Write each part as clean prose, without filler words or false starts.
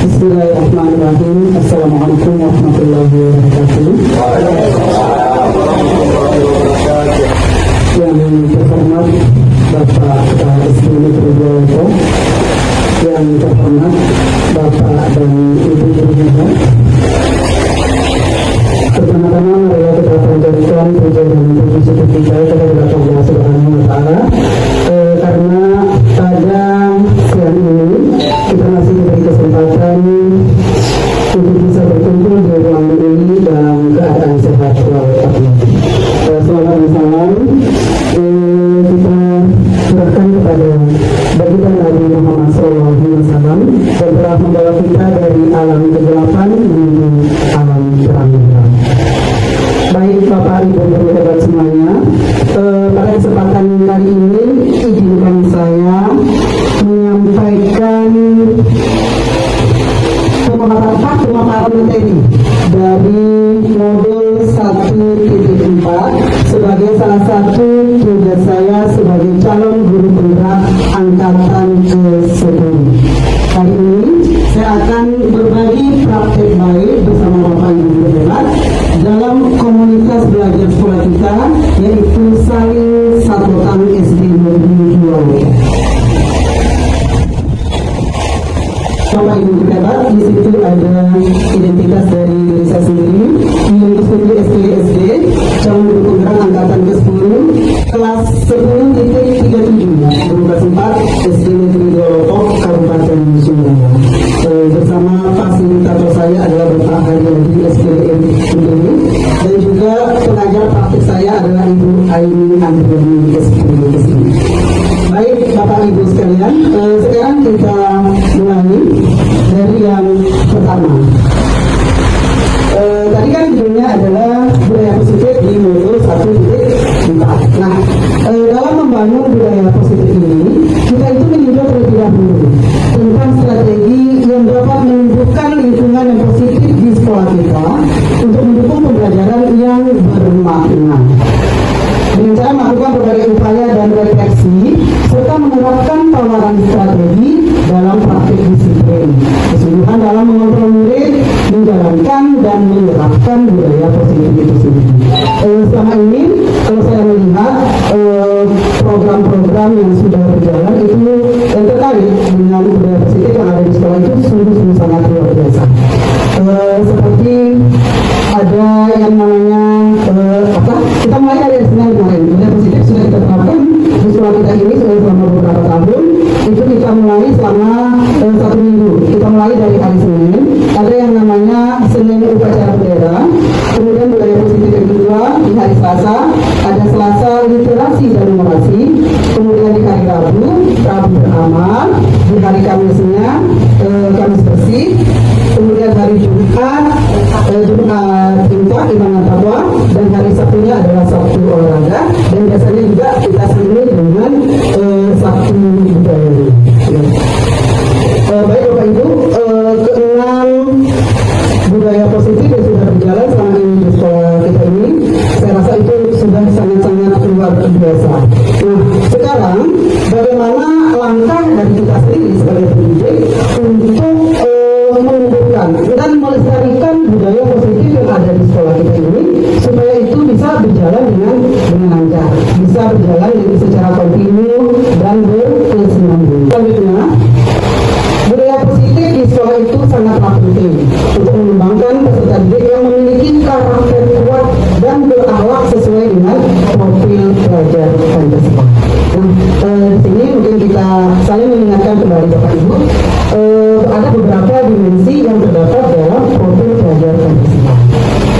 Bismillahirrahmanirrahim. Assalamualaikum warahmatullahi wabarakatuh. Yang terhormat Bapak Kepala SDN Purwokerto, yang terhormat Bapak dan Ibu Guru, pertama-tama marilah kita panjatkan puja dan puji syukur kita kepada Allah Subhanahu wa Ta'ala, karena pada siang ini kita masih diberi kesempatan untuk bisa berkumpul di ruang ini dalam keadaan sehat walafiat. Selamat salam kita serahkan kepada baginda Nabi Muhammad SAW yang telah membawa kita dari alam kegelapan menuju alam terang. Baik Bapak Ibu guru hebat semuanya, pada kesempatan kali ini izinkan saya menyampaikan pemaparan materi dari modul 1.4 sebagai salah satu tugas saya sebagai calon guru penggerak angkatan ke-10. Kali ini saya akan berbagi praktek baik bersama Bapak Ibu guru hebat dalam komunitas belajar sekolah kita, yaitu Saling Satotan SD Negeri 2. Bapak Ibu guru hebat, di situ ada identitas dari diri saya sendiri, mengikuti SD calon guru penggerak angkatan ke-10 kelas 10.37 berupa 4 SD Negeri 2 Lotok, Kabupaten Sumbawa. Bersama fasilitator saya adalah Bapak Haryadi SPDM Sumbawa, dan juga pengajar praktik saya adalah Ibu Aini Andriani SPDM. Baik Bapak Ibu sekalian, sekarang kita mulai dari yang pertama. Tadi kan judulnya adalah budaya positif di modul 1.4. Nah, dalam membangun budaya positif ini, kita itu meninjau terlebih dahulu tentang strategi yang dapat menumbuhkan lingkungan yang positif di sekolah kita untuk mendukung pembelajaran yang bermakna. Dengan cara melakukan berbagai upaya dan refleksi serta menerapkan tawaran strategi dalam praktik disiplin, kesungguhan dalam mengontrol murid, menjalankan dan menerapkan budaya positif itu sendiri. Selama ini kalau saya melihat program-program yang sudah berjalan itu dan terkait dengan budaya positif yang ada di sekolah itu sungguh sangat luar biasa. Seperti ada yang namanya kita mulai dari Senin kemarin, budaya positif sudah kita terapkan di sekolah kita ini selama beberapa tahun. Itu kita mulai selama 1 minggu. Kita mulai dari hari Senin, ada yang namanya Senin upacara bendera, kemudian budaya positif yang kedua di hari Selasa, ada Selasa literasi dan numerasi, kemudian di hari Rabu beramal, di hari Kamisnya Kamis bersih, kemudian hari Jumat infak ibadah takwa, dan hari Sabtunya adalah Sabtu olahraga, dan biasanya juga kita sendiri dengan Sabtu budaya. Baik Bapak Ibu, keenam budaya positif yang sudah berjalan selama ini di sekolah kita ini, saya rasa itu sudah sangat-sangat luar biasa. Nah, sekarang bagaimana langkah dari kita sendiri sebagai pendidik untuk menumbuhkan dan melestarikan budaya positif yang ada di sekolah kita ini supaya itu bisa berjalan dengan lancar, bisa berjalan secara kontinu dan berkesinambungan. Selanjutnya, budaya positif di sekolah itu sangatlah penting untuk mengembangkan peserta didik yang memiliki karakter kuat dan berakhlak sesuai dengan profil pelajar Pancasila. Nah, di sini mungkin saya mengingatkan kembali Bapak Ibu, ada beberapa dimensi yang terdapat dalam profil pelajar Pancasila.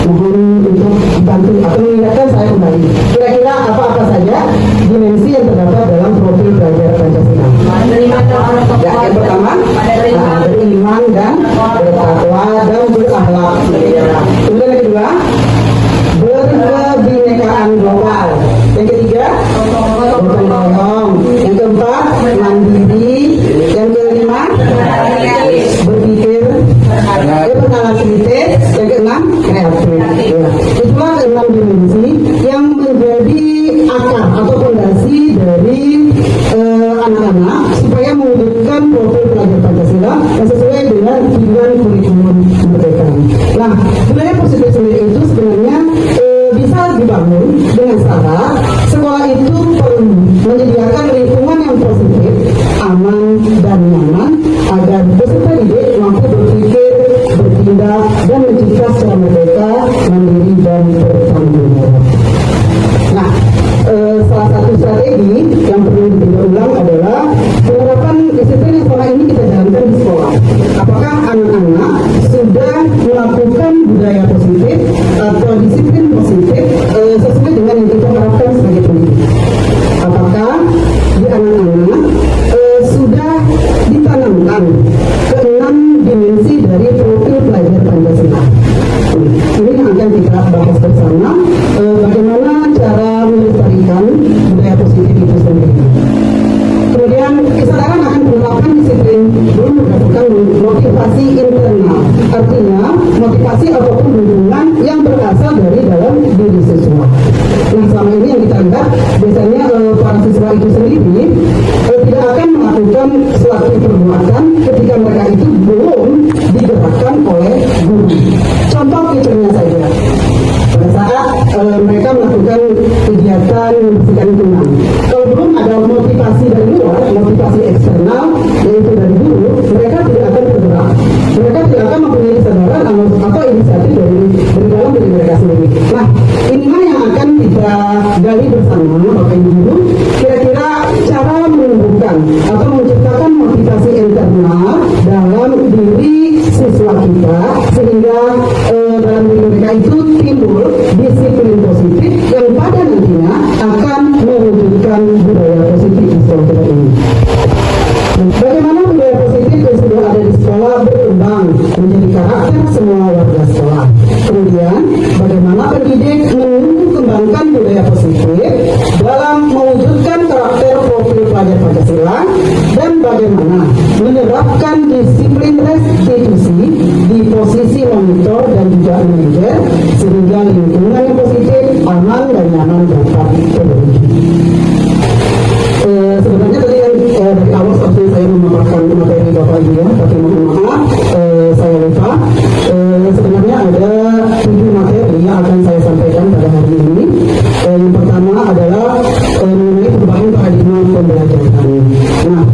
Mohon untuk dibantu atau mengingatkan saya kembali. Kira-kira apa saja dimensi yang terdapat dalam profil pelajar Pancasila? Ya, yang pertama beriman dan bertakwa dan berakhlak. Kemudian yang kedua, berkebinekaan global. Yang ketiga, gotong royong. Yang keempat, mandiri. Yang kelima, berpikir bernalar kritis. Yang keenam, kreatif. Itulah 6 dimensi yang menjadi akar atau fondasi dari anak-anak supaya mewujudkan profil pelajar Pancasila yang sesuai dengan dengan tujuan kurikulum merdeka. Nah, budaya positif sendiri itu sebenarnya bisa dibangun dengan syarat sekolah itu perlu menyediakan lingkungan yang positif, aman dan nyaman agar peserta didik mampu berpikir, bertindak dan mencipta secara merdeka, mandiri dan bertanggung jawab. Nah, salah satu strategi yang perlu ditinjau ulang adalah penerapan disiplin yang selama ini kita jalankan di sekolah. Apakah anak-anak sudah melakukan budaya positif atau disiplin positif sesuai dengan yang kita harapkan sebagai pendidik? Apakah di anak-anak sudah ditanamkan keenam dimensi dari profil pelajar Pancasila? Ini yang akan kita bahas bersama, bagaimana cara melestarikan budaya positif itu sendiri. Kemudian kesadaran akan penerapan disiplin belum berdasarkan motivasi internal, artinya motivasi ataupun dukungan yang berasal dari dalam diri siswa. Nah, selama ini yang kita lihat biasanya para siswa itu sendiri tidak akan melakukan suatu perbuatan ketika mereka itu belum digerakkan oleh guru. Contoh fiturnya saja, pada saat mereka melakukan kegiatan membersihkan lingkungan, kalau belum ada motivasi dari luar, motivasi eksternal yaitu dari guru, mereka tidak akan bergerak, mereka tidak akan mempunyai kesadaran atau inisiatif dari dalam diri mereka sendiri. Nah, inilah yang akan kita gali bersama Bapak Ibu Guru, kira-kira cara menumbuhkan atau menciptakan motivasi internal dalam diri siswa kita sehingga dalam diri mereka itu timbul disiplin positif yang pada nantinya akan mewujudkan budaya positif di sekolah kita ini. Bagaimana budaya positif yang sudah ada di sekolah berkembang menjadi karakter semua warga sekolah. Kemudian, bagaimana pendidik menumbuh kembangkan budaya positif dalam mewujudkan karakter profil pelajar Pancasila, dan bagaimana menerapkan disiplin restitusi di posisi monitor dan juga manajer sehingga lingkungan yang positif, aman dan nyaman dapat terwujud. Sebenarnya tadi yang dari awal seperti saya memaparkan materi Bapak Ibu ya, tapi mohon maaf saya lupa. Sebenarnya ada 7 materi yang akan saya sampaikan pada hari ini. Yang pertama adalah mengenai perubahan paradigma pembelajaran. Nah,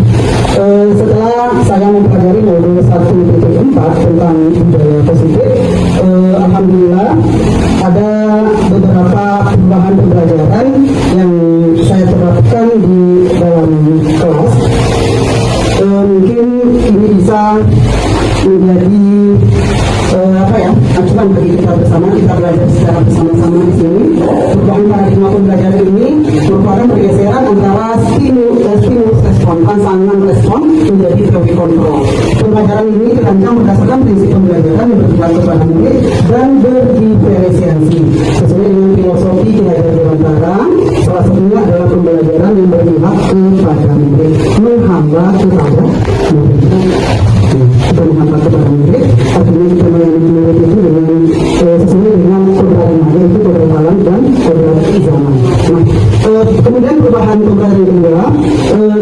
setelah saya mempelajari modul 1.4 tentang budaya positif, alhamdulillah ada beberapa perubahan pembelajaran yang saya terapkan di dalam kelas. Mungkin ini bisa menjadi acuan bagi kita bersama, kita belajar secara bersama-sama di sini. Perubahan paradigma pembelajaran ini merupakan pergeseran antara stimulus respon, rangsangan respon menjadi teori kontrol. Pembelajaran ini dirancang berdasarkan prinsip pembelajaran yang bertujuan kepada murid dan berdiferensiasi sesuai dengan filosofi belajar dewantara. Salah satunya adalah pembelajaran yang berpihak kepada murid, menghambat kepada murid. Kita menghambat kepada murid, artinya kita melayani murid itu dengan sesuai dengan kodratnya, yaitu kodrat alam dan kodrat zaman. Nah, kemudian perubahan pembelajaran yang kedua,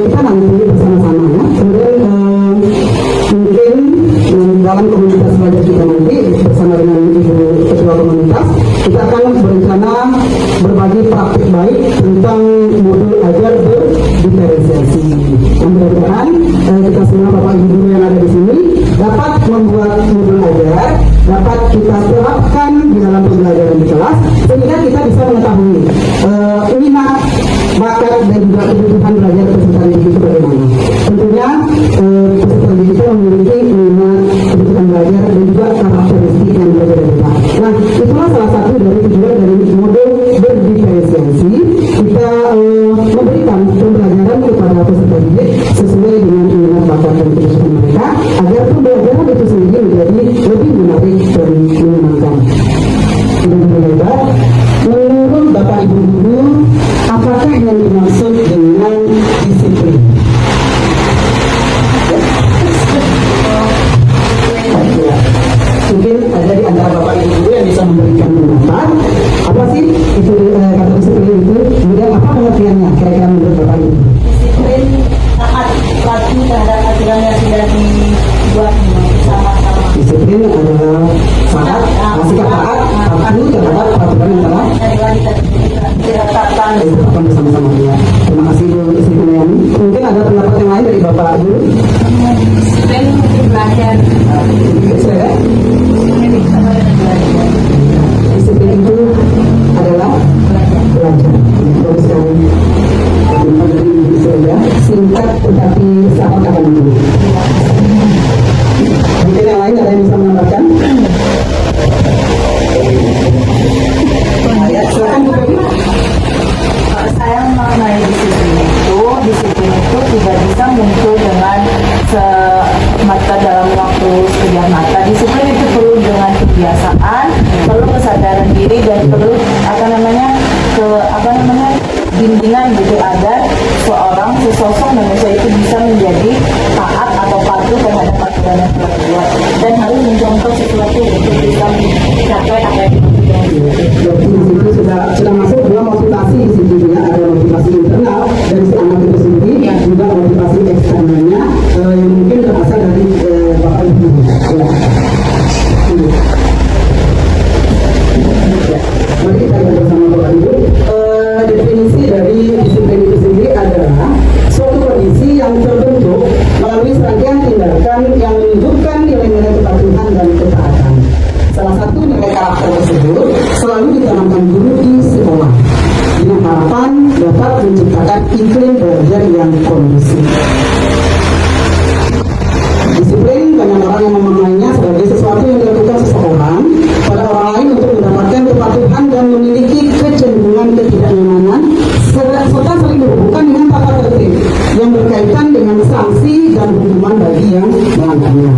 kita nanti bersama-sama ya. Kemudian mungkin dalam komunitas belajar kita nanti bersama dengan ibu ketua komunitas, kita akan berencana berbagi praktik baik tentang modul ajar berdiferensiasi. Mudah-mudahan kita semua Bapak Ibu Guru yang ada di sini dapat membuat modul ajar, dapat kita terapkan di dalam pembelajaran di kelas sehingga kita bisa mengetahui minat, bakat dan juga kebutuhan belajar peserta didik itu bagaimana. Tentunya peserta didik itu memiliki minat, kebutuhan belajar dan juga Bapak Ibu? Disiplin untuk belajar. Disiplin itu adalah belajar. Bagus sekali. Saya singkat tetapi sangat akan dulu. Mungkin yang lain ada yang bisa menambahkan? Silakan Bu Feby. Saya mengenai disiplin itu tidak bisa muncul dengan semata dalam waktu sekejap mata. Disiplin itu perlu dengan kebiasaan, perlu kesadaran diri dan perlu bimbingan gitu agar sesosok manusia itu bisa menjadi taat atau patuh terhadap aturan yang telah dibuat dan harus mencontoh sesuatu untuk bisa mencapai apa yang diinginkan. Jadi di situ sudah masuk dua motivasi di situ ya, ada motivasi internal dari si anak itu sendiri, yang juga motivasi eksternalnya yang mungkin berasal dari Bapak Ibu. Ya. Mari kita lihat bersama Bapak Ibu. Definisi dari disiplin itu sendiri adalah suatu kondisi yang terbentuk melalui serangkaian tindakan yang menunjukkan nilai-nilai kepatuhan dan ketaatan. Salah satu nilai karakter tersebut selalu ditanamkan guru di sekolah dengan harapan dapat menciptakan iklim belajar yang kondusif. Disiplin banyak orang yang memaknainya sebagai sesuatu yang dilakukan seseorang pada orang lain untuk mendapatkan kepatuhan dan memiliki kecenderungan ketidaknyamanan serta sering berhubungan dengan tata tertib yang berkaitan dengan sanksi dan hukuman bagi yang melanggarnya.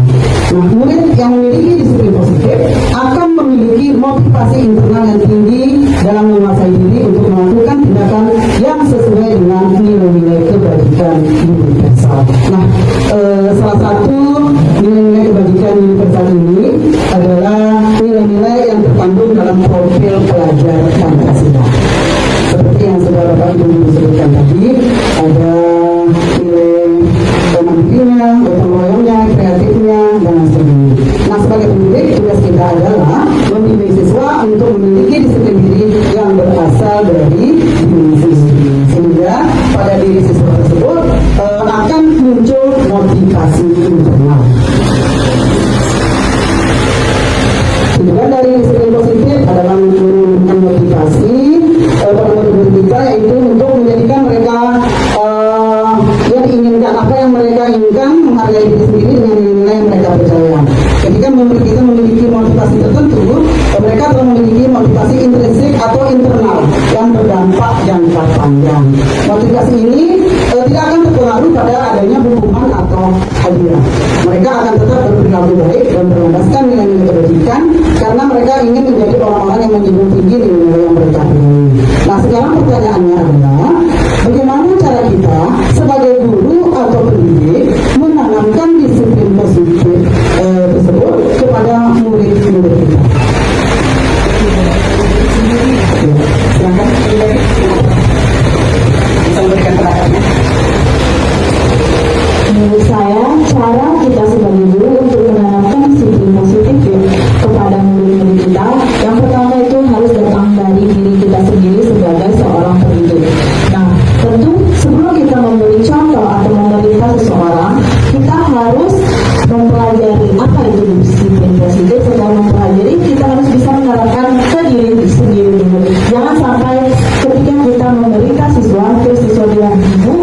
Nah, murid yang memiliki disiplin positif akan memiliki motivasi internal yang tinggi dalam menguasai diri untuk melakukan tindakan yang sesuai dengan nilai-nilai kebajikan universal. Nah, salah satu nilai-nilai kebajikan universal ini adalah nilai-nilai yang terkandung dalam profil pelajar Pancasila. Seperti yang sudah Bapak Ibu sebutkan tadi, ada nilai mandirinya, gotong royongnya, kreatifnya, dan lain sebagainya. Nah, sebagai pendidik, tugas kita adalah membimbing siswa untuk memiliki disiplin diri yang berasal dari diri sendiri. Sehingga pada diri siswa tersebut akan muncul motivasi internal. Tujuan dari disiplin positif adalah menurunkan motivasi pada murid kita, yaitu untuk menjadikan mereka yang diinginkan, apa yang mereka inginkan, menghargai diri sendiri dengan nilai yang mereka percaya. Ketika murid kita memiliki motivasi tertentu, mereka telah memiliki motivasi intrinsik atau internal yang berdampak jangka panjang. Motivasi ini tidak akan terpengaruh pada adanya hukuman atau hadiah. Mereka akan tetap berperilaku baik dan berlandaskan nilai-nilai kebajikan karena mereka ingin menjadi orang-orang yang menjunjung tinggi nilai yang mereka miliki. Nah, sekarang pertanyaannya adalah bagaimana cara kita sebagai guru atau pendidik menanamkan disiplin positif tersebut kepada murid-murid kita? Silakan, bisa memberikan pendapatnya. Menurut saya, cara kita sebagai guru untuk menanamkan disiplin positif kepada murid-murid kita, yang pertama itu harus datang dari diri kita sendiri sebagai seorang pendidik. Nah, tentu sebelum kita memberi contoh atau memerintah seseorang, kita harus mempelajari apa itu disiplin positif. Setelah mempelajari, kita harus bisa menerapkan ke diri sendiri dulu. Jangan sampai ketika kita memerintah siswa, terus siswa bilang, "Ibu,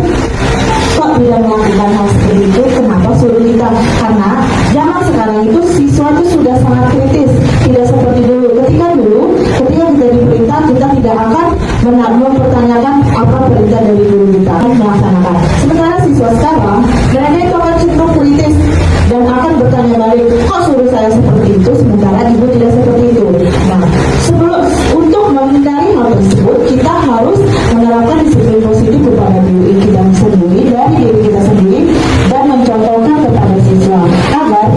kok tidak melakukan hal seperti itu, kenapa suruh kita?" Karena zaman sekarang itu siswa itu sudah sangat kritis, tidak seperti dulu. Ketika kita diperintah, kita tidak akan mempertanyakan apa perintah dari guru kita, melaksanakan. Sementara siswa sekarang, mereka itu akan cenderung kritis dan akan bertanya balik, kok suruh saya seperti itu, sementara ibu tidak seperti itu. Nah, untuk menghindari hal tersebut, kita harus menerapkan disiplin positif kepada diri kita sendiri, dari diri kita sendiri, dan mencontohkan kepada siswa agar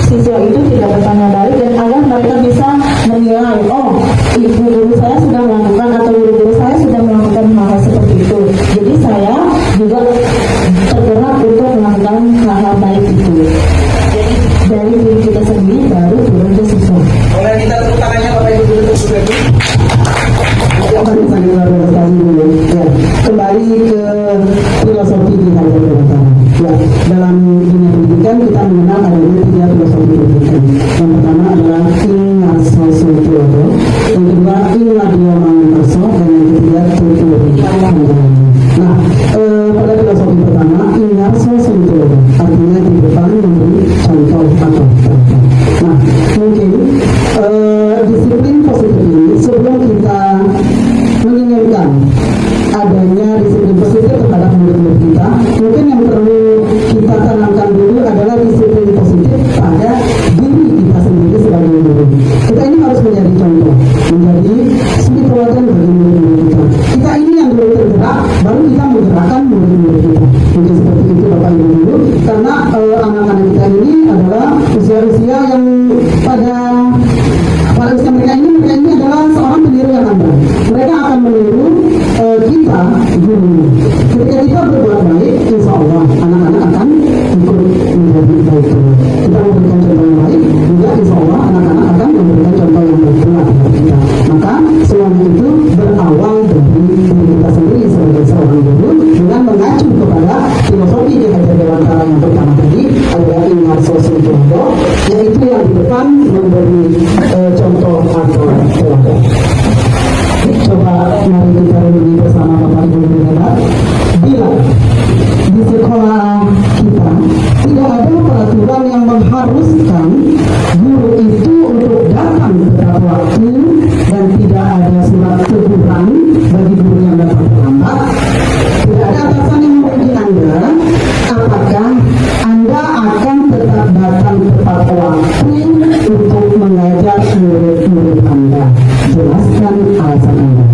siswa itu tidak bertanya balik dan agar mereka bisa menilai, oh, ibu guru saya sudah melakukan atau guru saya sudah melakukan hal seperti itu, jadi saya juga tergerak untuk melakukan hal-hal baik itu. Jadi dari diri kita sendiri baru turun ke dalam dunia pendidikan kita mengenal adanya 3 filosofi pendidikan. Yang pertama adalah Ingarso Sultiodo, yang kedua Ingladio Mangunkusumo, dan yang ketiga Tuturi. Nah, pada filosofi pertama Ingarso Sultiodo artinya di depan memberi contoh atau contoh. Nah, mungkin disiplin positif ini sebelum kita menginginkan adanya disiplin positif terhadap murid-murid kita, mungkin yang perlu kita tanamkan dulu adalah disiplin positif pada diri kita sendiri sebagai guru. Kita ini harus menjadi contoh, menjadi suri teladan bagi murid-murid kita. Kita ini yang dulu tergerak, baru kita menggerakkan murid-murid kita. Mungkin seperti itu Bapak Ibu Guru, karena anak-anak kita ini adalah usia-usia yang pada usia mereka ini adalah seorang peniru yang andal. Mereka akan meniru kita guru. Ketika kita berbuat baik, insya Allah anak-anak akan ikut menjadi baik. Kita memberikan contoh yang baik, juga insya Allah anak-anak akan memberikan contoh yang baik pula kepada kita. Maka semuanya itu berawal dari diri kita sendiri sebagai seorang guru dengan mengacu kepada filosofi di Hajar Dewantara yang pertama tadi, ada Ingarso Sultiodo, yaitu yang di depan memberi contoh atau teladan. Coba mari kita renungi bersama Bapak Ibu hebat. Bila di sekolah kita tidak ada peraturan yang mengharuskan guru itu untuk datang tepat waktu dan tidak ada surat teguran bagi guru yang datang terlambat, tidak ada atasan yang memberi Anda, apakah Anda akan tetap datang tepat waktu untuk mengajar murid-murid Anda? Jelaskan alasan Anda.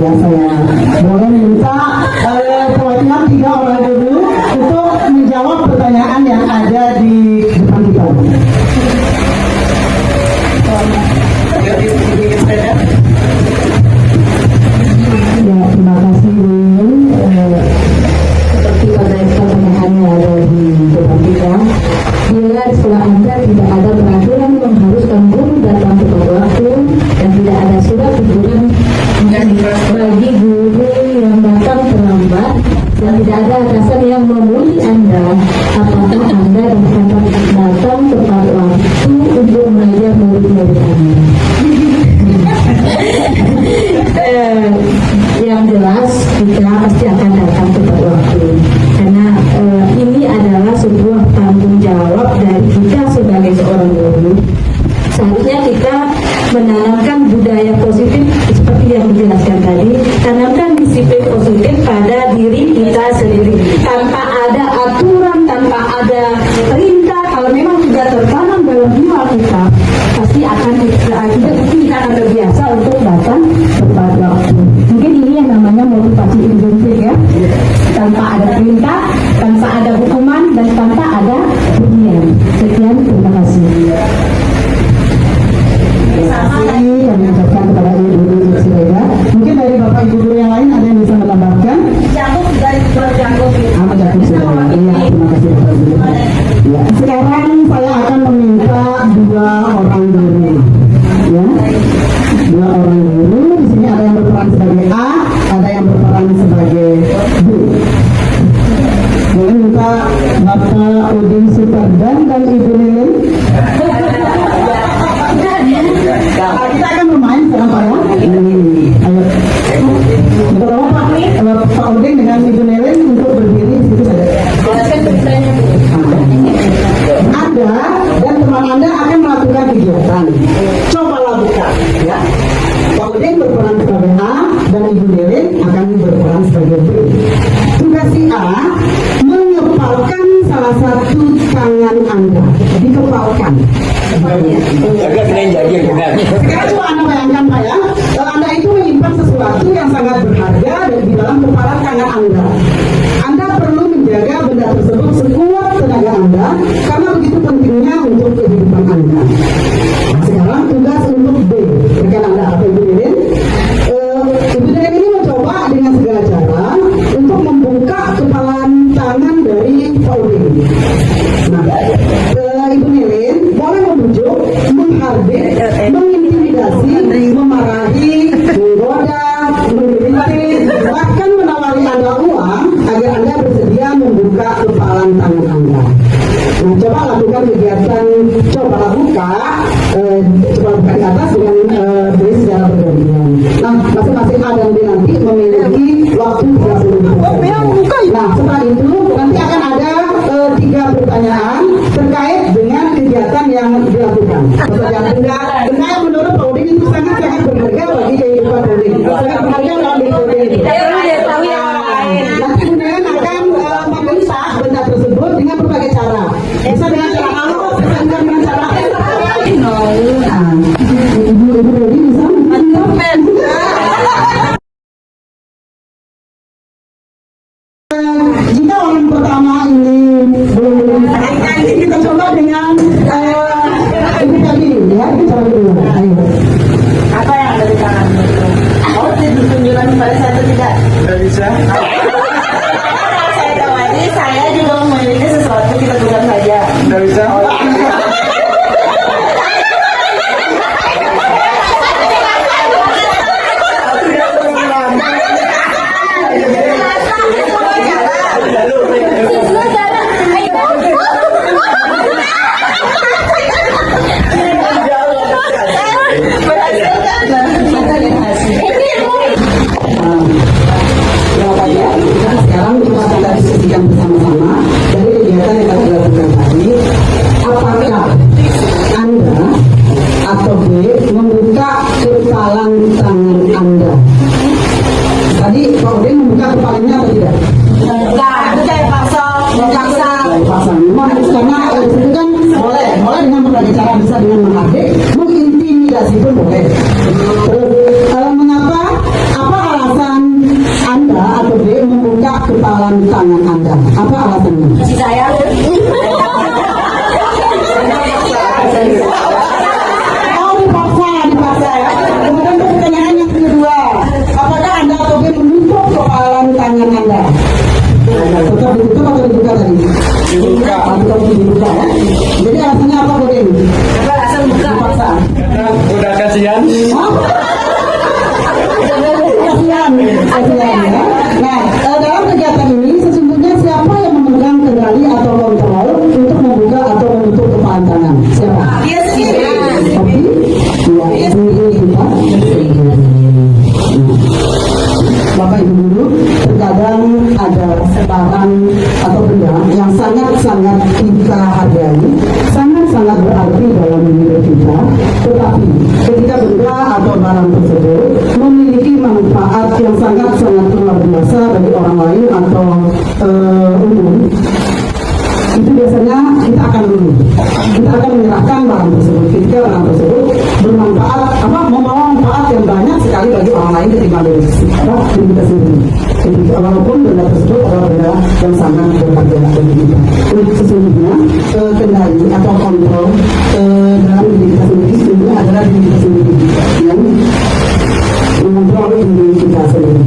Ya, saya boleh minta perwakilan 3 orang dulu untuk menjawab pertanyaan yang ada di depan kita. Ya, terima kasih Bu. Seperti pertanyaan yang ada di depan kita, bila di sekolah Anda tidak ada peraturan yang mengharuskan guru datang tepat waktu dan tidak ada surat teguran bagi guru yang datang terlambat dan tidak ada atasan yang memulih Anda, apakah Anda dapat datang tepat waktu untuk mengajar murid-murid Anda? Yang jelas kita pasti akan datang tepat waktu, karena ini adalah sebuah tanggung jawab dari kita sebagai seorang guru. Seharusnya kita menanamkan budaya positif seperti yang dijelaskan tadi, tanamkan disiplin positif pada diri kita sendiri tanpa ada aturan, tanpa ada perintah. Kalau memang sudah tertanam dalam jiwa kita, pasti kita akan terbiasa untuk datang tepat waktu. Mungkin ini yang namanya motivasi intrinsik ya, tanpa ada perintah, tanpa ada hukuman, dan tanpa ada bunyian. Sekian, terima kasih. Kami ucapkan kepada Ibu Sirega. Mungkin dari Bapak Ibu guru yang lain ada yang bisa menambahkan? Jago dari Jago. Terima kasih Bapak Ibu. Ya, sekarang saya akan meminta 2 orang guru. Ya, 2 orang guru. Di sini ada yang berperan sebagai A, ada yang berperan sebagai B. Boleh minta Bapak Udin Supardan dan Ibu Lilin. Kita akan bermain sekarang Pak ya. Ayo. Pak Udin dengan Ibu Lilin untuk berdiri di situ saja. Anda dan teman Anda akan melakukan kegiatan. Coba lakukan ya. Pak Udin berperan sebagai A dan Ibu Lilin akan berperan sebagai B. Tugas si A mengepalkan salah satu tangan Anda, dikepalkan. Sekarang coba Anda bayangkan Pak ya, kalau Anda itu menyimpan sesuatu yang sangat berharga di dalam kepalan tangan Anda. Anda perlu menjaga benda tersebut sekuat tenaga Anda, karena begitu pentingnya untuk kehidupan Anda. Nah, sekarang tugas untuk B. Rekan Anda apa Ibu Lilin? Ibu Lilin ini mencoba dengan segala cara untuk membuka kepalan tangan dari Pak Udin. Nah, Ibu Lilin boleh membujuk, menghardik, mengintimidasi, memarahi, menggoda, mengkritik, bahkan menawari Anda uang agar Anda bersedia membuka kepalan tangan tangan Anda. Nah, coba lakukan kegiatan, coba buka di atas dengan beri secara bergantian. Nah, masing-masing A dan B nanti memiliki waktu 30 menit. Nah, setelah itu nanti akan ada 3 pertanyaan terkait dengan kegiatan yang dilakukan. Pertanyaan yang menurut Pak Udin itu sangat berharga bagi kehidupan Udin. Sangat berharga dalam diri Udin. Nanti kemudian akan meminta benda tersebut dengan berbagai cara. Bisa dengan cara halus, bisa dengan cara ibu Dewi bisa jika orang pertama ini belum kita coba dengan ini tadi ya, kita coba dulu. Ayo. Apa yang ada di tangan? Oh, ditunjukkan pada saya atau tidak? Tidak bisa. Saya tawari, saya juga memiliki sesuatu, kita bukan saja. Tidak bisa. Sekarang coba kita diskusikan bersama-sama dari kegiatan yang kita lakukan tadi. Apakah Anda atau B membuka kepalan tangan Anda? Tadi Pak Udin membuka kepalanya atau tidak? Bukan paksa. Pasang. Memang karena itu kan boleh dengan berbagai cara, bisa dengan menghardik, mengintimidasi pun boleh. Mengapa? Apa alasan Anda atau B membuka kepalan tangan Anda? Apa alasannya? Si saya. Oh, dipaksa. Kemudian pertanyaan yang kedua, apakah Anda atau B menutup kepalan tangan Anda? Tetap ditutup atau dibuka tadi? Dibuka. Dibuka ya. Jadi alasannya apa, Bu? Apa alasan buka? Dipaksa. Karena udah kasihan. Kasihan ya. Nah, dalam kegiatan ini sesungguhnya siapa yang memegang kendali atau kontrol untuk membuka atau menutup kepalan tangan? Siapa? Dia sendiri. Tapi ya, ini kita. Bapak Ibu Guru, terkadang ada barang atau benda yang sangat-sangat kita hargai, sangat-sangat berarti dalam hidup kita, tetapi ketika benda atau barang tersebut memiliki manfaat yang sangat-sangat luar biasa bagi orang lain atau umum, itu biasanya kita akan menyerahkan barang tersebut ketika barang tersebut bermanfaat, membawa manfaat yang banyak sekali bagi orang lain ketimbang diri kita sendiri. Jadi walaupun benda tersebut adalah benda yang sangat berharga bagi kita. Untuk sesungguhnya kendali atau kontrol dalam diri kita sendiri sesungguhnya adalah diri kita sendiri yang mengontrol diri kita sendiri.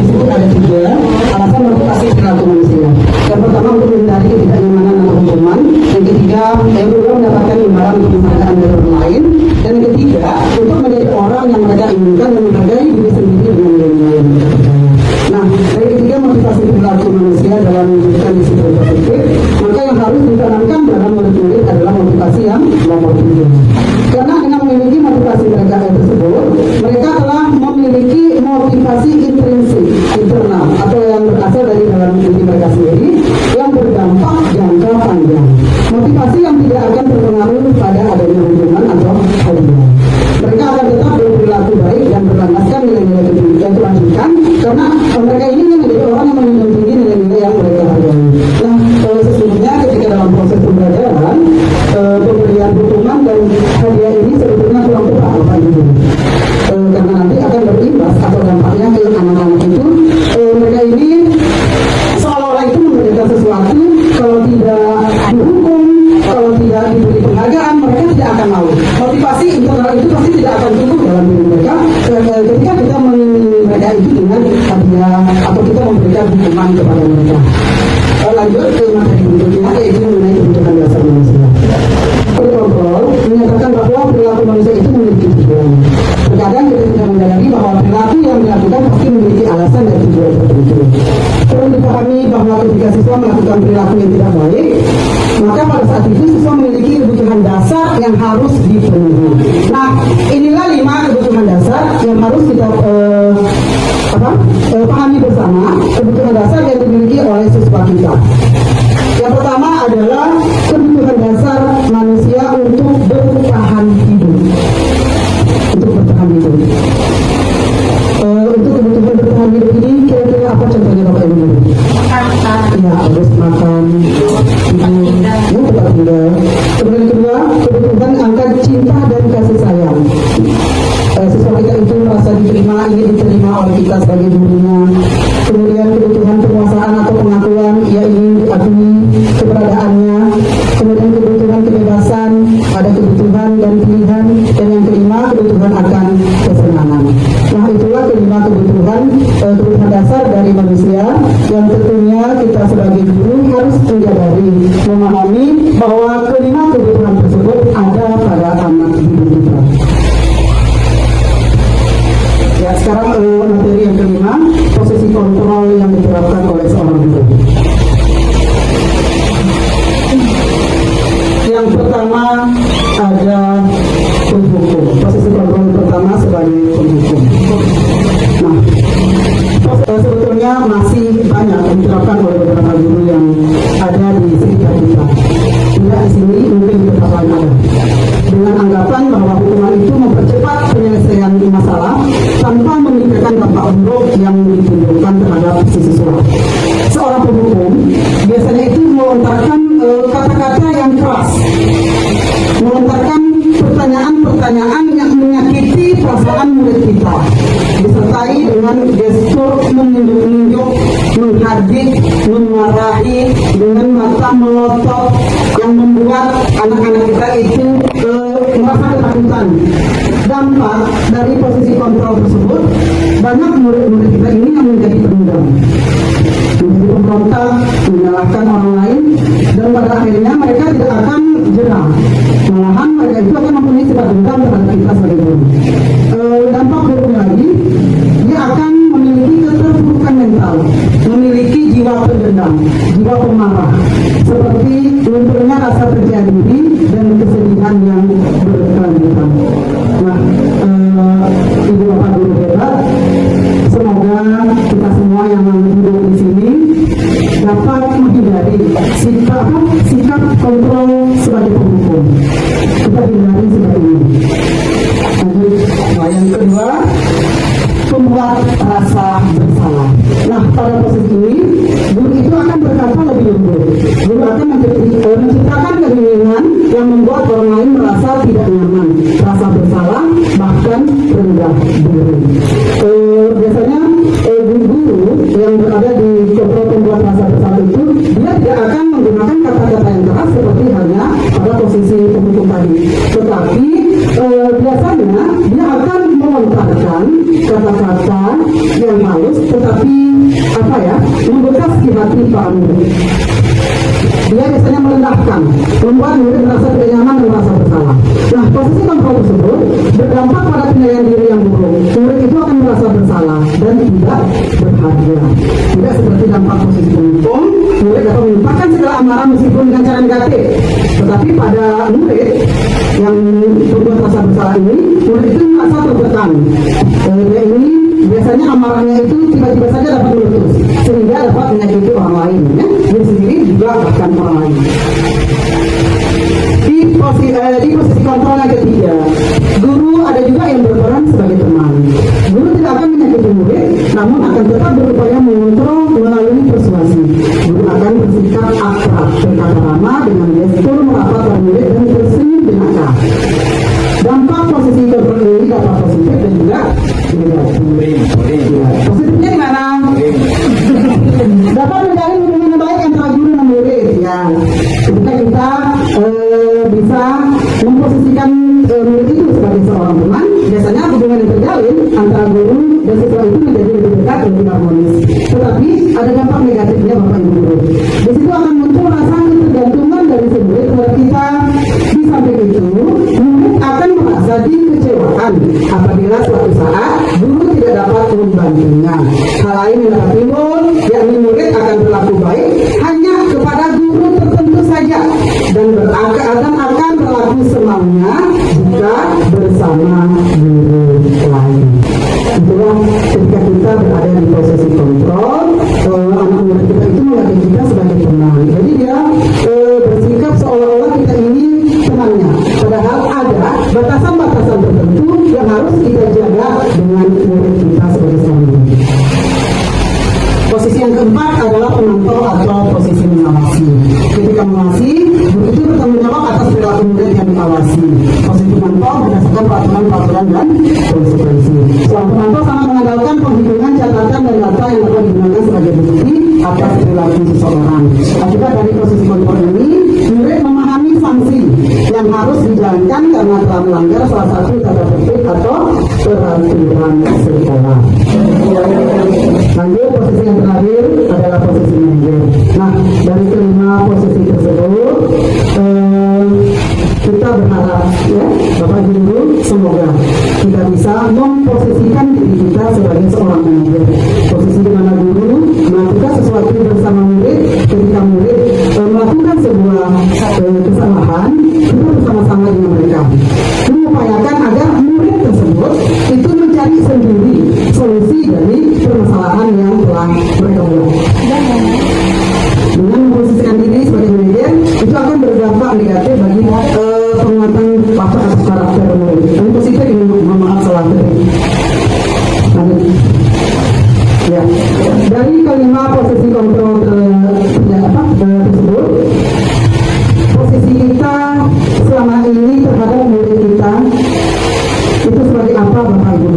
Disebut ada 3 alasan motivasi perilaku manusia. Yang pertama untuk menghindari ketidaknyamanan atau hukuman. Yang ketiga, yang kedua mendapatkan imbalan untuk penghargaan dari orang lain. Dan yang ketiga, untuk menjadi orang yang mereka inginkan dan menghargai diri sendiri dengan nilai-nilai yang mereka percaya. Nah, dari ketiga motivasi perilaku manusia dalam menunjukkan disiplin tertentu, maka yang harus ditanamkan dalam murid-murid adalah motivasi yang nomor 3. Karena dengan memiliki motivasi mereka tersebut, mereka telah memiliki motivasi intrinsik internal atau yang berasal dari dalam diri mereka sendiri yang berdampak jangka panjang. Motivasi yang tidak akan berpengaruh pada adanya hubungan atau hadiah. Mereka akan tetap berperilaku baik dan berlandaskan nilai-nilai kebajikan karena mereka ini menjadi orang yang menjunjung tinggi nilai-nilai yang mereka hargai. Nah, sesungguhnya ketika dalam proses pembelajaran, pemberian hukuman dan hadiah ini sebetulnya kurang tepat Bapak Ibu. Karena nanti akan berimbas atau dampaknya ke anak-anak itu, mereka ini seolah-olah itu mengerjakan sesuatu, kalau tidak dihukum, kalau tidak diberi penghargaan, mereka tidak akan mau. Motivasi internal itu pasti tidak akan tumbuh dalam diri mereka ketika kita mengiringi mereka itu dengan hadiah atau kita memberikan hukuman kepada mereka. Lanjut ke materi berikutnya, yaitu mengenai kebutuhan dasar manusia. Kontrol menyatakan bahwa perilaku manusia itu memiliki tujuan. Terkadang kita tidak menyadari bahwa perilaku yang dilakukan pasti memiliki alasan dan tujuan tertentu. Perlu dipahami bahwa ketika siswa melakukan perilaku yang tidak baik, maka pada saat itu siswa memiliki kebutuhan dasar yang harus dipenuhi. Nah, inilah 5 kebutuhan dasar yang harus kita pahami bersama, kebutuhan dasar yang dimiliki oleh siswa kita. Yang pertama adalah kebutuhan dasar manusia untuk bertahan hidup. Untuk bertahan hidup. Untuk kebutuhan bertahan hidup ini kira-kira apa contohnya Bapak Ibu? Ya, harus makan, tidur, tempat tinggal. Kemudian kedua, kebutuhan akan cinta dan kasih sayang. Siswa kita itu merasa diterima, ingin diterima oleh kita sebagai gurunya. Kemudian kebutuhan penguasaan atau pengakuan, ia ingin diakui keberadaannya. Kemudian kebutuhan kebebasan, ada kebutuhan dan pilihan. Dan yang kelima, kebutuhan akan kesenangan. Nah, itulah kelima kebutuhan dasar dari manusia yang tentunya kita sebagai guru harus menyadari, memahami bahwa kelima kebutuhan tersebut ada pada anak didik kita. Ya, sekarang materi yang kelima, posisi kontrol yang diterapkan oleh seorang guru. Yang pertama ada penghukum. Posisi kontrol pertama sebagai penghukum. Nah, sebetulnya masih banyak yang diterapkan oleh beberapa guru yang ada di sekitar kita. Tidak di sini, mungkin di tempat lain ada. Dengan anggapan bahwa hukuman itu mempercepat penyelesaian masalah tanpa memikirkan dampak buruk yang ditimbulkan terhadap si siswa. Seorang penghukum biasanya itu melontarkan kata-kata yang keras, melontarkan pertanyaan-pertanyaan yang menyakiti perasaan murid kita, disertai dengan gestur menunjuk-nunjuk, menghardik, memarahi, dengan mata melotot yang membuat anak-anak kita itu merasa ketakutan. Dampak dari posisi kontrol tersebut, banyak murid-murid kita ini yang menjadi penendam, menjadi pemberontak, menyalahkan orang lain, dan pada akhirnya mereka tidak akan jerah. Malahan mereka itu akan mempunyai sifat dendam terhadap kita sebagai guru. Dampak buruknya lagi, dia akan memiliki keterpurukan mental, memiliki jiwa pendendam, jiwa pemarah, seperti lunturnya rasa percaya diri dan kesedihan yang berkelanjutan. Nah, ibu bapak guru hebat, semoga kita semua yang duduk di sini dapat menghindari sikap kontrol sebagai penghukum. Kita hindari seperti ini. Nah, yang kedua, membuat rasa bersalah. Nah, pada posisi ini, guru itu akan berkata lebih lembut. Guru akan menciptakan kebingungan yang membuat orang lain merasa tidak nyaman, rasa bersalah, bahkan rendah diri. Biasanya guru yang berada di kontrol pembuat rasa bersalah itu, dia tidak akan menggunakan kata-kata yang keras seperti halnya pada posisi penghukum tadi. Tetapi biasanya dia akan melontarkan kata-kata yang halus, tetapi membekas di hati para murid. Dia biasanya merendahkan, membuat murid merasa tidak nyaman dan merasa bersalah. Nah, posisi kontrol tersebut berdampak pada penilaian diri yang buruk. Murid itu akan merasa bersalah dan tidak berharga. Tidak seperti dampak posisi penghukum, murid dapat melupakan segala amarah meskipun dengan cara negatif. Tetapi pada murid yang berbuat rasa bersalah ini, murid itu merasa tertekan. Dia ini biasanya amarahnya itu tiba-tiba saja dapat meletus, sehingga dapat menyakiti orang lain, ya, diri sendiri juga bahkan orang lain. Di posisi kontrol yang ketiga, guru ada juga yang berperan sebagai teman. Guru tidak akan menyakiti murid, namun akan tetap berupaya mengontrol melalui persuasi. Guru akan bersikap akrab, berkata ramah dengan gestur merapat pada murid dan tersenyum dengan akal. Dampak posisi kontrol ini dapat positif dan juga negatif. Positifnya gimana? Dapat menjalin hubungan yang baik antara guru dan murid, ya. Ketika kita bisa memposisikan murid itu sebagai seorang teman, biasanya hubungan yang terjalin antara guru dan siswa itu menjadi lebih dekat, lebih harmonis. Tetapi ada dampak negatifnya, Bapak Ibu guru. Di situ akan muncul rasa ketergantungan dari si murid terhadap kita. Di samping itu, murid akan merasa dikecewakan apabila suatu saat guru tidak dapat membantunya. Hal lain yang dapat timbul, yakni murid akan berlaku baik hanya kepada guru aku semaunya jika bersama guru lain. Itulah ketika kita berada di posisi kontrol, anak murid kita itu melihat kita sebagai teman. Jadi dia bersikap seolah-olah kita ini temannya. Padahal ada batasan-batasan tertentu yang harus kita jaga dengan murid kita sebagai suami. Posisi yang keempat adalah pemantau atau posisi mengawasi. Ketika mengawasi, guru itu bertanggung jawab atas perilaku murid yang diawasi. Posisi pemantau berdasarkan peraturan-peraturan dan konsekuensi. Seorang pemantau sangat mengandalkan penghitungan catatan dan data yang dapat digunakan sebagai bukti atas perilaku seseorang. Akibat dari posisi kontrol ini, murid memahami sanksi yang harus dijalankan karena telah melanggar salah satu tata tertib atau peraturan sekolah. Lanjut, posisi yang terakhir adalah posisi manajer. Nah, dari kelima posisi tersebut, kita berharap ya, Bapak Guru, semoga kita bisa memposisikan diri kita sebagai seorang manajer. Posisi di mana guru melakukan sesuatu bersama murid, ketika murid melakukan sebuah kesalahan, kita bersama-sama dengan mereka mengupayakan agar murid tersebut itu mencari sendiri solusi dari permasalahan yang telah mereka buat. Dengan memposisikan diri sebagai manajer, itu akan berdampak negatif bagi penguatan watak atau karakter murid. Yang positif ini memaaf salah tadi. Ya, dari kelima posisi kontrol tersebut, posisi kita selama ini terhadap murid kita itu sebagai apa, Bapak Ibu?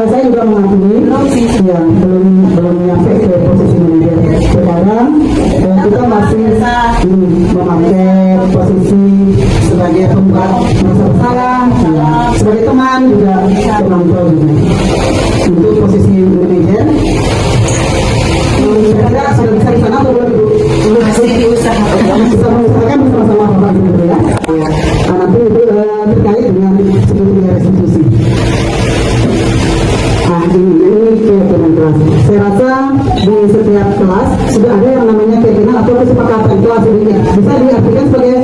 Saya juga mengakui ya, belum nyampe ke posisi manajer. Sekarang kita masih memakai posisi sebagai pembuat masalah, ya, sebagai teman juga pemantau juga. Untuk posisi manajer, kira-kira sudah bisa di sana atau belum, Ibu? Masih diusahakan. Bisa mengusahakan bersama-sama Bapak Ibu ya. Nanti itu terkait dengan sebetulnya restitusi. Nah, ini keyakinan kelas. Saya rasa di setiap kelas sudah ada yang namanya keyakinan atau kesepakatan kelas ini. Bisa diartikan sebagai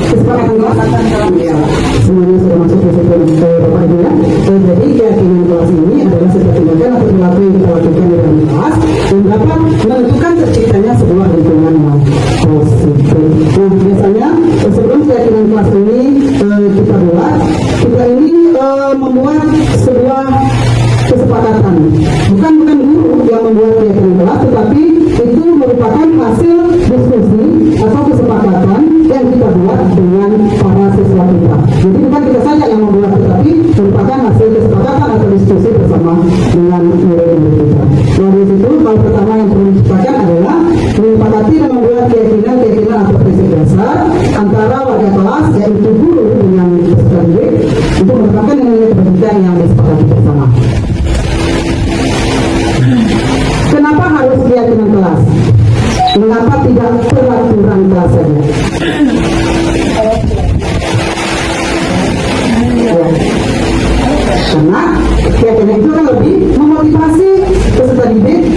kesepakatan kelas. Ya, semuanya sudah masuk ke situ Bapak Ibu ya. Jadi keyakinan kelas ini adalah sebuah tindakan atau perilaku yang kita lakukan di dalam kelas dan dapat menentukan terciptanya sebuah lingkungan yang positif. Nah, biasanya sebelum keyakinan kelas ini kita buat, kita ini membuat sebuah kesepakatan. Bukan guru yang membuat keyakinan kelas, tetapi itu merupakan hasil diskusi atau kesepakatan yang kita buat dengan para siswa kita. Jadi bukan kita saja yang membuat, tetapi merupakan hasil kesepakatan atau diskusi bersama dengan murid-murid kita. Nah, di situ hal pertama yang perlu diciptakan adalah menyepakati dan membuat keyakinan atau prinsip dasar antara warga kelas, yaitu guru dengan peserta didik, untuk merupakan nilai pendidikan yang disepakati bersama. Kenapa harus keyakinan kelas? Mengapa tidak peraturan kelas saja? Ya. Karena keyakinan itu kan lebih memotivasi peserta didik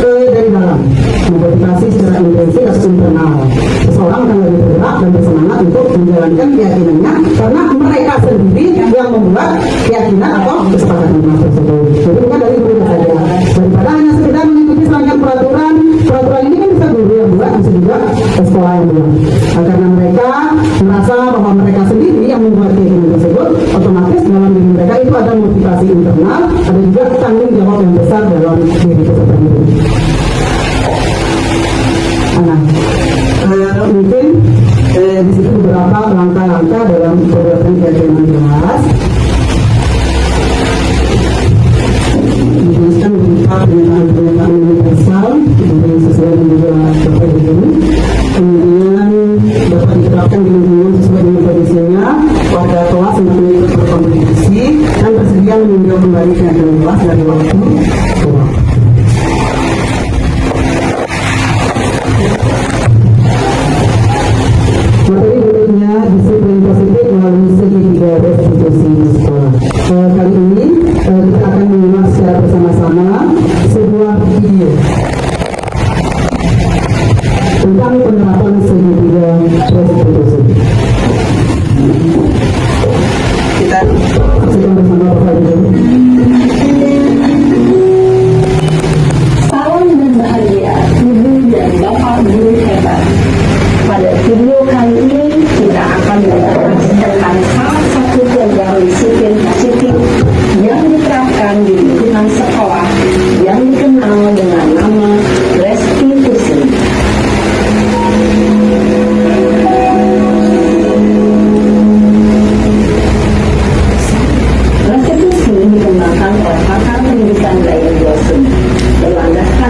dari dalam, memotivasi secara intensif atau internal. Seseorang akan lebih bergerak dan bersemangat untuk menjalankan keyakinannya karena mereka sendiri yang membuat keyakinan atau kesepakatan kelas tersebut. Jadi bukan dari guru saja. Daripada hanya sekedar mengikuti serangkaian peraturan ini kan bisa guru yang buat, bisa juga sekolah yang buat. Karena mereka merasa bahwa mereka sendiri yang membuat keyakinan tersebut, otomatis dalam diri mereka itu ada motivasi internal, ada juga tanggung jawab yang besar dalam diri peserta didik. Mungkin di situ beberapa langkah-langkah dalam pembuatan keyakinan kelas. Dijelaskan berupa pernyataan universal yang sesuai dengan Bapak Ibu. Kemudian dapat diterapkan di lingkungan sesuai dengan kondisinya. Warga kelas untuk mengikuti berkompetisi dan bersedia meninjau kembali keyakinan kelas dari waktu ke waktu. Materi berikutnya disiplin positif melalui segitiga restitusi sekolah. Kali ini kita akan menyimak secara bersama-sama sebuah video tentang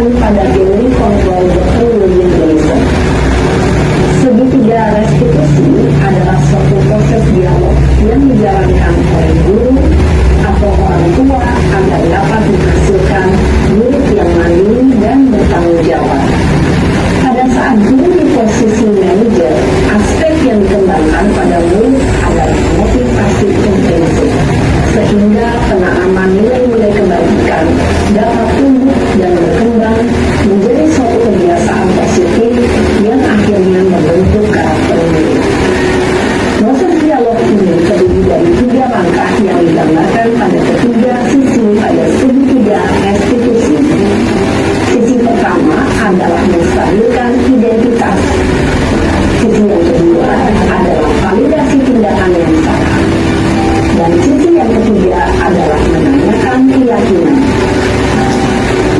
didasarkan pada teori kontrol Dr. William Gleason. Segitiga restitusi adalah suatu proses dialog yang dijalankan oleh guru atau orang tua agar dapat menghasilkan murid yang mandiri dan bertanggung jawab. Pada saat guru di posisi manajer, aspek yang dikembangkan pada murid adalah motivasi intensif, sehingga penanaman nilai-nilai kebajikan dapat tumbuh dan berkembang menjadi suatu kebiasaan positif yang akhirnya membentuk karakter murid. Proses dialog ini terdiri dari 3 langkah yang digambarkan pada ketiga sisi pada segitiga restitusi. Sisi pertama adalah menstabilkan identitas. Sisi yang kedua adalah validasi tindakan yang salah. Dan sisi yang ketiga adalah menanyakan keyakinan.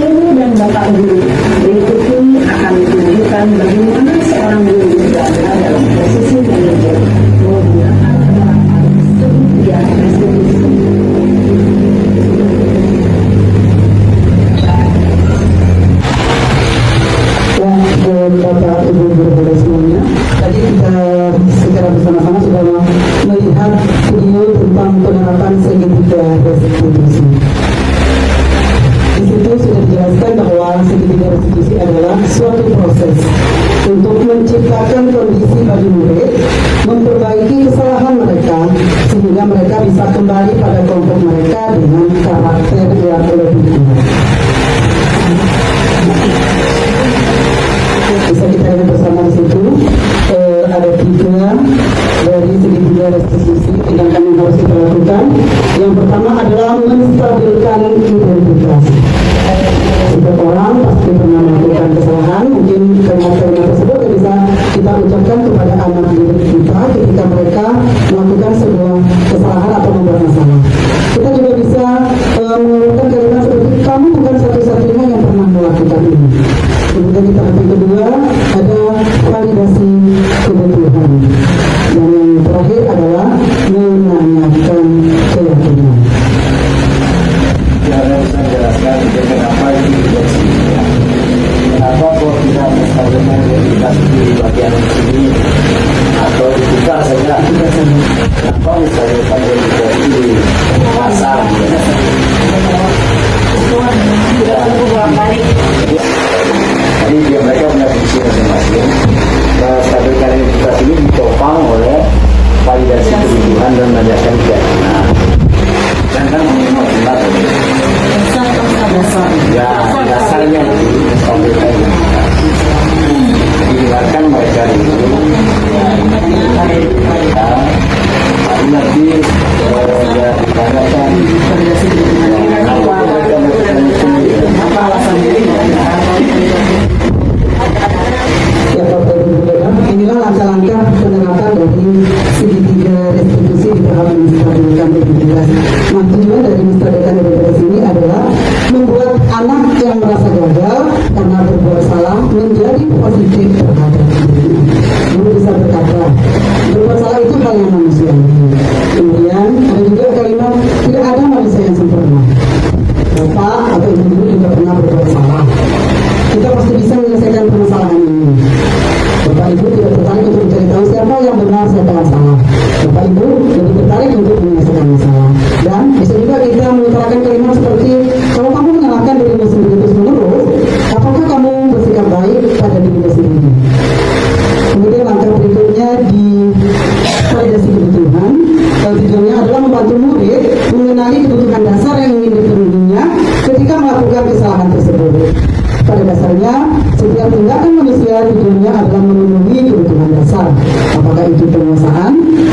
Ibu dan bapak guru berikut ini akan ditunjukkan bagaimana seorang guru berada dalam posisi manajer menggunakan segitiga restitusi. Bapak Ibu guru semuanya, tadi kita secara bersama-sama sudah melihat video tentang penerapan segitiga restitusi. Di situ sudah dijelaskan bahwa segitiga restitusi adalah suatu proses untuk menciptakan kondisi bagi murid, memperbaiki kesalahan mereka sehingga mereka bisa kembali pada kelompok mereka dengan karakter yang lebih kuat. Bisa kita lihat bersama di situ ada 3 dari segitiga restitusi tindakan yang harus kita lakukan. Yang pertama adalah menstabilkan identitas. Setiap orang pasti pernah melakukan kesalahan, mungkin kalimat-kalimat tersebut yang bisa kita ucapkan kepada anak didik kita ketika mereka melakukan sebuah kesalahan atau membuat masalah. Kita juga bisa menggunakan kalimat seperti kamu bukan satu-satunya yang pernah melakukan ini. Kemudian kita yang kedua ada validasi kebutuhan. Dan yang terakhir adalah menanyakan keyakinan. Ya, saya jelaskan kenapa ini terjadi. Kenapa kok kita menstabilkan identitas di bagian sini atau dibuka saja? Kenapa menstabilkan identitas di pasar? Jadi dia mereka punya fungsi masing-masing. Stabilkan identitas ini ditopang oleh validasi kebutuhan dan menanyakan keyakinan. Dan kan mengenal tempat ya dasarnya itu stabilkan identitas. Didengarkan mereka itu tapi nanti ya ditanyakan apa alasannya. Ya, Bapak Ibu Saudara, inilah langkah-langkah penerapan dari segitiga restitusi di tahap menstabilkan identitas. Nah, tujuan dari menstabilkan identitas ini adalah membuat anak yang merasa gagal karena berbuat salah menjadi positif terhadap dirinya. Guru bisa berkata, berbuat salah itu hal yang manusiawi. Kemudian ada juga kalimat, tidak ada manusia yang sempurna. Bapak atau ibu guru juga pernah berbuat salah. Kita pasti bisa menyelesaikan permasalahan ini. Bapak Ibu tidak tertarik untuk mencari tahu siapa yang benar, siapa yang salah. Bapak Ibu lebih tertarik untuk menyelesaikan masalah. Dan bisa juga kita mengutarakan kalimat seperti, kalau kamu menyalahkan dirimu sendiri terus-menerus, apakah kamu bersikap baik pada dirimu sendiri? Kemudian langkah berikutnya di validasi kebutuhan. Tujuannya adalah membantu murid mengenali kebutuhan dasar yang ingin dipenuhinya ketika melakukan kesalahan tersebut. Pada dasarnya, setiap tindakan manusia tujuannya adalah memenuhi kebutuhan dasar. Apakah itu penguasaan,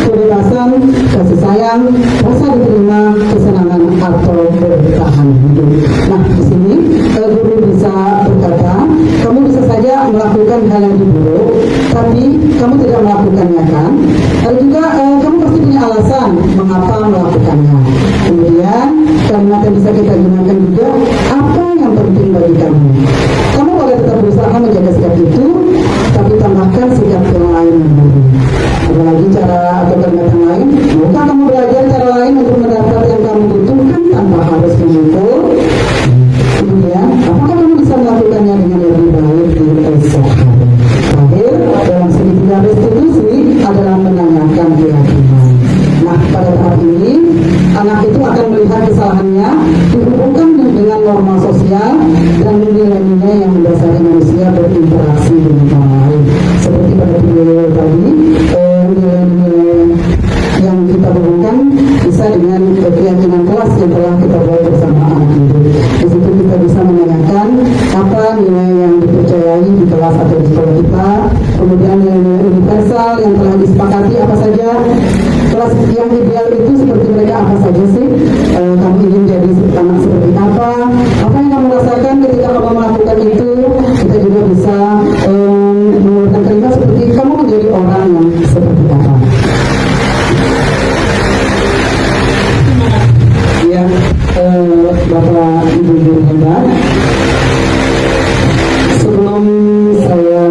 kebebasan, kasih sayang, rasa diterima, kesenangan, atau bertahan hidup. Nah, di sini guru bisa berkata, kamu bisa saja melakukan hal yang buruk, tapi kamu tidak melakukannya, kan? Lalu juga kamu pasti punya alasan mengapa melakukannya. Kemudian kalimat yang bisa kita gunakan juga, apa yang penting bagi kamu? Kamu boleh tetap berusaha menjaga sikap itu, tapi tambahkan sikap yang lain dulu. Ada lagi cara atau kalimat yang lain? Maukah kamu belajar cara lain untuk mendapat yang kamu butuhkan tanpa harus memukul? Kemudian, apakah kamu bisa melakukannya yang mendasari manusia berinteraksi dengan orang lain. Seperti pada video tadi, nilai-nilai yang kita hubungkan bisa dengan keyakinan kelas yang telah kita buat bersama anak didik. Di situ kita bisa menanyakan apa nilai yang dipercayai di kelas atau di sekolah kita, kemudian nilai-nilai universal yang telah disepakati apa saja, kelas yang ideal itu seperti mereka apa saja sih, kamu ingin jadi anak seperti apa yang kamu rasakan ketika kamu melakukan itu. Kita juga bisa mengeluarkan kalimat seperti kamu menjadi orang yang seperti apa. Ya, Bapak Ibu guru hebat, sebelum saya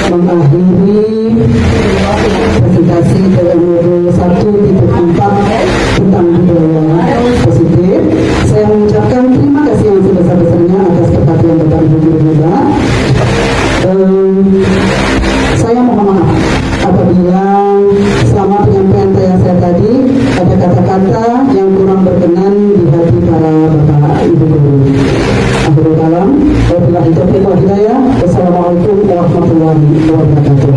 mengakhiri presentasi PMU 1.4 tentang budaya positif, saya mengucapkan terima kasih yang sebesar-besarnya atas perhatian Bapak Ibu guru hebat. Saya mohon maaf apabila selama penyampaian saya tadi ada kata-kata yang kurang berkenan di hati para Bapak Ibu guru. Akhirul kalam, wabillahi taufiq wal hidayah. Wassalamualaikum warahmatullahi wabarakatuh.